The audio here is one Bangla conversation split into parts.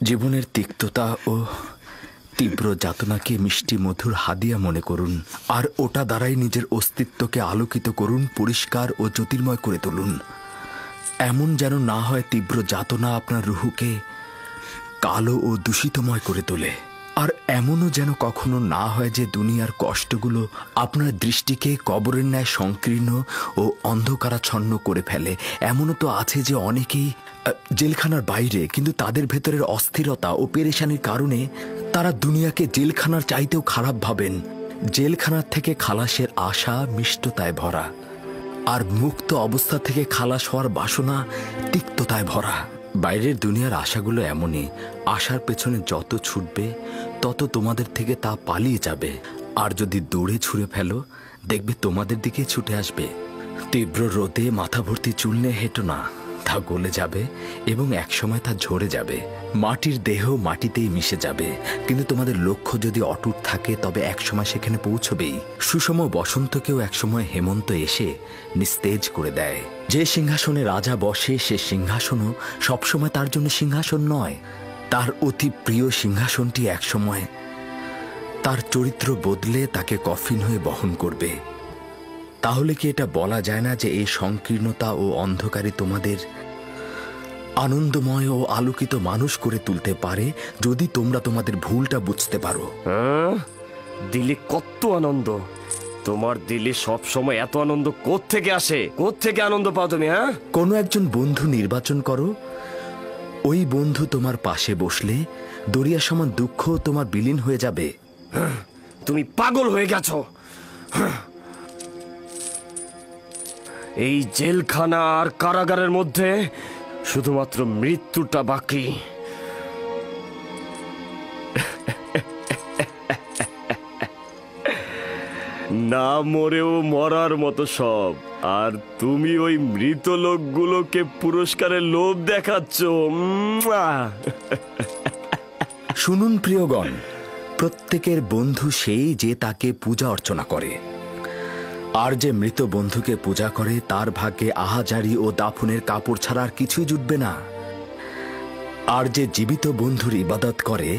জীবনের তিক্ততা ও তীব্র যাতনাকে মিষ্টি মধুর হাদিয়া মনে করুন, আর ওটা দ্বারাই নিজের অস্তিত্বকে আলোকিত করুন, পরিষ্কার ও জ্যোতির্ময় করে তুলুন। এমন যেন না হয় তীব্র যাতনা আপনার রুহুকে কালো ও দূষিতময় করে তোলে, আর এমনও যেন কখনো না হয় যে দুনিয়ার কষ্টগুলো আপনার দৃষ্টিকে কবরের ন্যায় সংকীর্ণ ও অন্ধকারাচ্ছন্ন করে ফেলে। এমনও তো আছে যে অনেকেই জেলখানার বাইরে, কিন্তু তাদের ভেতরের অস্থিরতা ও পেরেশানির কারণে তারা দুনিয়াকে জেলখানার চাইতেও খারাপ ভাবেন। জেলখানার থেকে খালাসের আশা মিষ্টতায় ভরা, আর মুক্ত অবস্থা থেকে খালাস হওয়ার বাসনা তিক্ততায় ভরা। বাইরের দুনিয়ার আশাগুলো এমনই, আশার পেছনে যত ছুটবে তত তোমাদের থেকে তা পালিয়ে যাবে, আর যদি দৌড়ে ছুঁড়ে ফেলো দেখবে তোমাদের দিকে ছুটে আসবে। তীব্র রোদে মাথা ভর্তি চুল নিয়ে হেঁটো না, তা গলে যাবে এবং একসময় তা ঝরে যাবে। মাটির দেহ মাটিতেই মিশে যাবে, কিন্তু তোমাদের লক্ষ্য যদি অটুট থাকে তবে একসময় সেখানে পৌঁছবেই। সুষম বসন্তকেও একসময় হেমন্ত এসে নিস্তেজ করে দেয়। যে সিংহাসনে রাজা বসে সে সিংহাসনও সবসময় তার জন্য সিংহাসন নয়। তার অতি প্রিয় সিংহাসনটি একসময় তার চরিত্র বদলে তাকে কফিন হয়ে বহন করবে। তাহলে কি এটা বলা যায় না যে এই সংকীর্ণতা ও অন্ধকারে তোমাদের আনন্দময় ও আলোকিত মানুষ করে তুলতে পারে, যদি তোমরা তোমাদের ভুলটা বুঝতে পারো? দিলে কত আনন্দ! তোমার দিলে সব সময় এত আনন্দ কোত্থেকে আসে? কোত্থেকে আনন্দ পাও তুমি? কোনো একজন বন্ধু নির্বাচন করো, ওই বন্ধু তোমার পাশে বসলে দরিয়া সমান দুঃখ তোমার বিলীন হয়ে যাবে। তুমি পাগল হয়ে গেছো। এই জেলখানা আর কারাগারের মধ্যে শুধুমাত্র মৃত্যুটা বাকি। না মরেও মরার মতো সব, আর তুমি ওই মৃত লোকগুলোকে পুরস্কারের লোভ দেখাচ্ছ। শুনুন প্রিয়গণ, প্রত্যেকের বন্ধু সেই যে তাকে পূজা অর্চনা করে, আর যে মৃত বন্ধুকে পূজা করে তার ভাগ্যে আহাজারি ও দাফনের কাপড় ছাড়া আর কিছুই জুটবে না। আর যে জীবিত বন্ধুর ইবাদত করে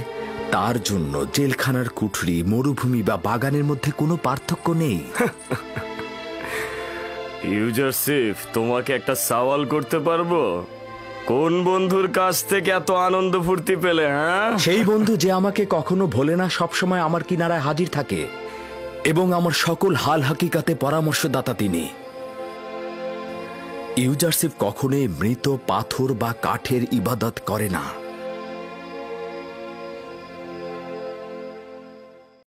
তার জন্য জেলখানার কুঠরি, মরুভূমি বা বাগানের মধ্যে কোনো পার্থক্য নেই। ইউজারসিফ, তোমাকে একটা সওয়াল করতে পারবো? কোন বন্ধুর কাছ থেকে এত আনন্দ ফুর্তি পেলে? সেই বন্ধু যে আমাকে কখনো ভোলে না, সবসময় আমার কিনারায় হাজির থাকে এবং আমার সকল হাল হাকিকাতে পরামর্শদাতা তিনি। ইউজারসিফ কখনোই মৃত পাথর বা কাঠের ইবাদত করে না।